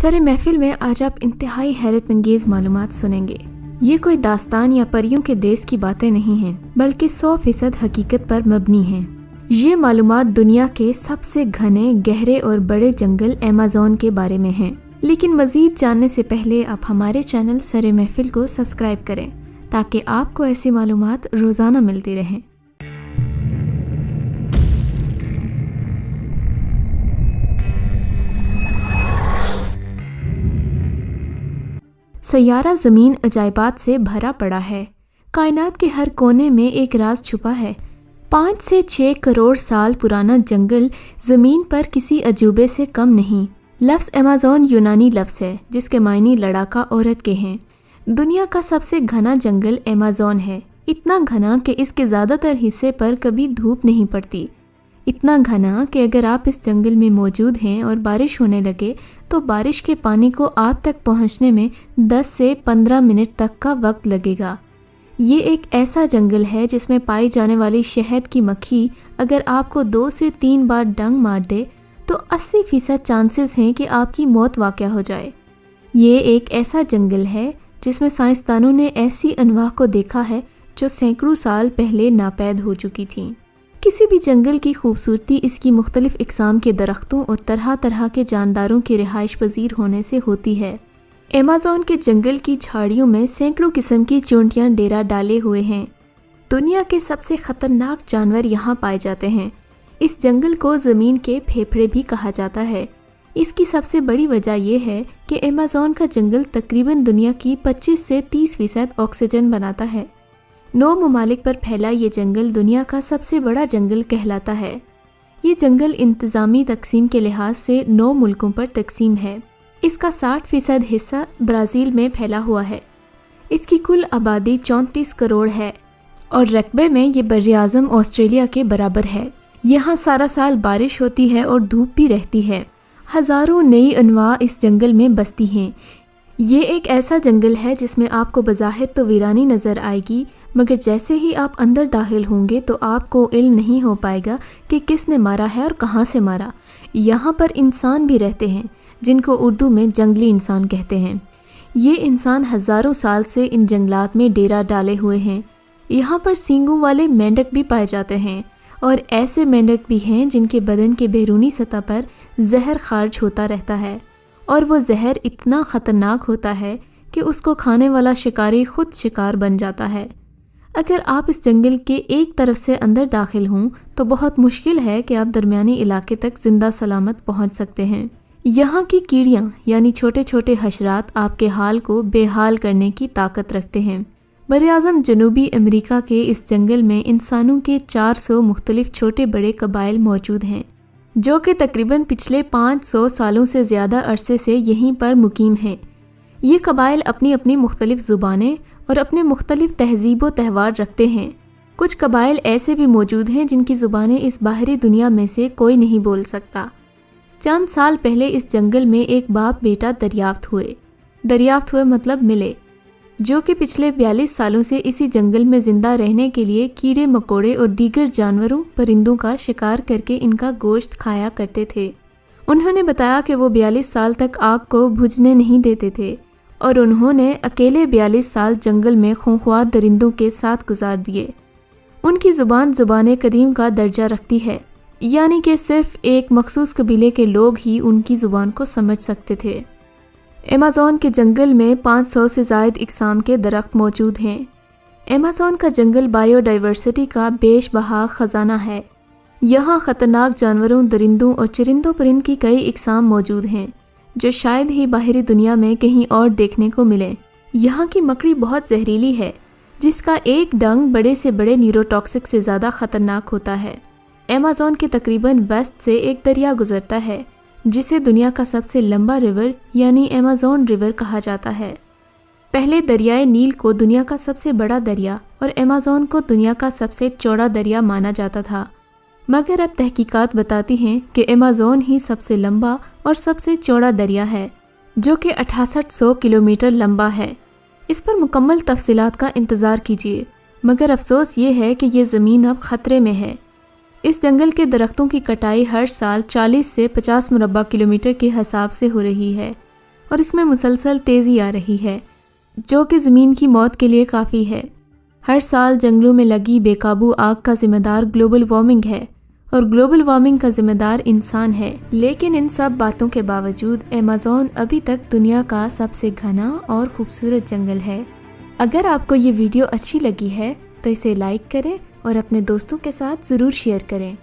سر محفل میں آج آپ انتہائی حیرت انگیز معلومات سنیں گے۔ یہ کوئی داستان یا پریوں کے دیس کی باتیں نہیں ہیں، بلکہ 100% حقیقت پر مبنی ہیں۔ یہ معلومات دنیا کے سب سے گھنے، گہرے اور بڑے جنگل ایمیزون کے بارے میں ہیں۔ لیکن مزید جاننے سے پہلے آپ ہمارے چینل سر محفل کو سبسکرائب کریں تاکہ آپ کو ایسی معلومات روزانہ ملتی رہیں۔ سیارہ زمین عجائبات سے بھرا پڑا ہے۔ کائنات کے ہر کونے میں ایک راز چھپا ہے۔ 5 سے 6 کروڑ سال پرانا جنگل زمین پر کسی عجوبے سے کم نہیں۔ لفظ ایمیزون یونانی لفظ ہے جس کے معنی لڑاکا عورت کے ہیں۔ دنیا کا سب سے گھنا جنگل ایمیزون ہے، اتنا گھنا کہ اس کے زیادہ تر حصے پر کبھی دھوپ نہیں پڑتی، اتنا گھنا کہ اگر آپ اس جنگل میں موجود ہیں اور بارش ہونے لگے تو بارش کے پانی کو آپ تک پہنچنے میں 10 سے 15 منٹ تک کا وقت لگے گا۔ یہ ایک ایسا جنگل ہے جس میں پائی جانے والی شہد کی مکھی اگر آپ کو 2 سے 3 بار ڈنگ مار دے تو 80% چانسز ہیں کہ آپ کی موت واقع ہو جائے۔ یہ ایک ایسا جنگل ہے جس میں سائنسدانوں نے ایسی انواع کو دیکھا ہے جو سینکڑوں سال پہلے ناپید ہو چکی تھیں۔ کسی بھی جنگل کی خوبصورتی اس کی مختلف اقسام کے درختوں اور طرح طرح کے جانداروں کے رہائش پذیر ہونے سے ہوتی ہے۔ ایمیزون کے جنگل کی جھاڑیوں میں سینکڑوں قسم کی چونٹیاں ڈیرا ڈالے ہوئے ہیں۔ دنیا کے سب سے خطرناک جانور یہاں پائے جاتے ہیں۔ اس جنگل کو زمین کے پھیپھڑے بھی کہا جاتا ہے۔ اس کی سب سے بڑی وجہ یہ ہے کہ ایمیزون کا جنگل تقریباً دنیا کی 25 سے 30% آکسیجن بناتا ہے۔ 9 ممالک پر پھیلا یہ جنگل دنیا کا سب سے بڑا جنگل کہلاتا ہے۔ یہ جنگل انتظامی تقسیم کے لحاظ سے 9 ملکوں پر تقسیم ہے۔ اس کا 60% حصہ برازیل میں پھیلا ہوا ہے۔ اس کی کل آبادی 34 کروڑ ہے اور رقبے میں یہ براعظم آسٹریلیا کے برابر ہے۔ یہاں سارا سال بارش ہوتی ہے اور دھوپ بھی رہتی ہے۔ ہزاروں نئی انواع اس جنگل میں بستی ہیں۔ یہ ایک ایسا جنگل ہے جس میں آپ کو بظاہر تو ویرانی نظر آئے گی، مگر جیسے ہی آپ اندر داخل ہوں گے تو آپ کو علم نہیں ہو پائے گا کہ کس نے مارا ہے اور کہاں سے مارا۔ یہاں پر انسان بھی رہتے ہیں جن کو اردو میں جنگلی انسان کہتے ہیں۔ یہ انسان ہزاروں سال سے ان جنگلات میں ڈیرا ڈالے ہوئے ہیں۔ یہاں پر سینگوں والے مینڈک بھی پائے جاتے ہیں اور ایسے مینڈک بھی ہیں جن کے بدن کے بیرونی سطح پر زہر خارج ہوتا رہتا ہے، اور وہ زہر اتنا خطرناک ہوتا ہے کہ اس کو کھانے والا شکاری خود شکار بن جاتا ہے۔ اگر آپ اس جنگل کے ایک طرف سے اندر داخل ہوں تو بہت مشکل ہے کہ آپ درمیانی علاقے تک زندہ سلامت پہنچ سکتے ہیں۔ یہاں کی کیڑیاں یعنی چھوٹے چھوٹے حشرات آپ کے حال کو بے حال کرنے کی طاقت رکھتے ہیں۔ براعظم جنوبی امریکہ کے اس جنگل میں انسانوں کے 400 مختلف چھوٹے بڑے قبائل موجود ہیں جو کہ تقریباً پچھلے 500 سالوں سے زیادہ عرصے سے یہیں پر مقیم ہیں۔ یہ قبائل اپنی اپنی مختلف زبانیں اور اپنے مختلف تہذیب و تہوار رکھتے ہیں۔ کچھ قبائل ایسے بھی موجود ہیں جن کی زبانیں اس باہری دنیا میں سے کوئی نہیں بول سکتا۔ چند سال پہلے اس جنگل میں ایک باپ بیٹا دریافت ہوئے مطلب ملے، جو کہ پچھلے 42 سالوں سے اسی جنگل میں زندہ رہنے کے لیے کیڑے مکوڑے اور دیگر جانوروں پرندوں کا شکار کر کے ان کا گوشت کھایا کرتے تھے۔ انہوں نے بتایا کہ وہ 42 سال تک آگ کو بجھنے نہیں دیتے تھے اور انہوں نے اکیلے 42 سال جنگل میں خونخوار درندوں کے ساتھ گزار دیے۔ ان کی زبان قدیم کا درجہ رکھتی ہے، یعنی کہ صرف ایک مخصوص قبیلے کے لوگ ہی ان کی زبان کو سمجھ سکتے تھے۔ ایمیزون کے جنگل میں 500 سے زائد اقسام کے درخت موجود ہیں۔ ایمیزون کا جنگل بائیو ڈائیورسٹی کا بیش بہا خزانہ ہے۔ یہاں خطرناک جانوروں، درندوں اور چرندوں پرند کی کئی اقسام موجود ہیں جو شاید ہی باہری دنیا میں کہیں اور دیکھنے کو ملیں۔ یہاں کی مکڑی بہت زہریلی ہے جس کا ایک ڈنگ بڑے سے بڑے نیوروٹاکسک سے زیادہ خطرناک ہوتا ہے۔ ایمیزون کے تقریباً ویسٹ سے ایک دریا گزرتا ہے جسے دنیا کا سب سے لمبا ریور یعنی ایمیزون ریور کہا جاتا ہے۔ پہلے دریائے نیل کو دنیا کا سب سے بڑا دریا اور ایمیزون کو دنیا کا سب سے چوڑا دریا مانا جاتا تھا، مگر اب تحقیقات بتاتی ہیں کہ ایمیزون ہی سب سے لمبا اور سب سے چوڑا دریا ہے جو کہ 6800 کلومیٹر لمبا ہے۔ اس پر مکمل تفصیلات کا انتظار کیجیے، مگر افسوس یہ ہے کہ یہ زمین اب خطرے میں ہے۔ اس جنگل کے درختوں کی کٹائی ہر سال 40 سے 50 مربع کلومیٹر کے حساب سے ہو رہی ہے۔ اور اس میں مسلسل تیزی آ رہی ہے، جو کہ زمین کی موت کے لیے کافی ہے۔ ہر سال جنگلوں میں لگی بے قابو آگ کا ذمہ دار گلوبل وارمنگ ہے، اور گلوبل وارمنگ کا ذمہ دار انسان ہے۔ لیکن ان سب باتوں کے باوجود ایمیزون ابھی تک دنیا کا سب سے گھنا اور خوبصورت جنگل ہے۔ اگر آپ کو یہ ویڈیو اچھی لگی ہے تو اسے لائک کریں اور اپنے دوستوں کے ساتھ ضرور شیئر کریں۔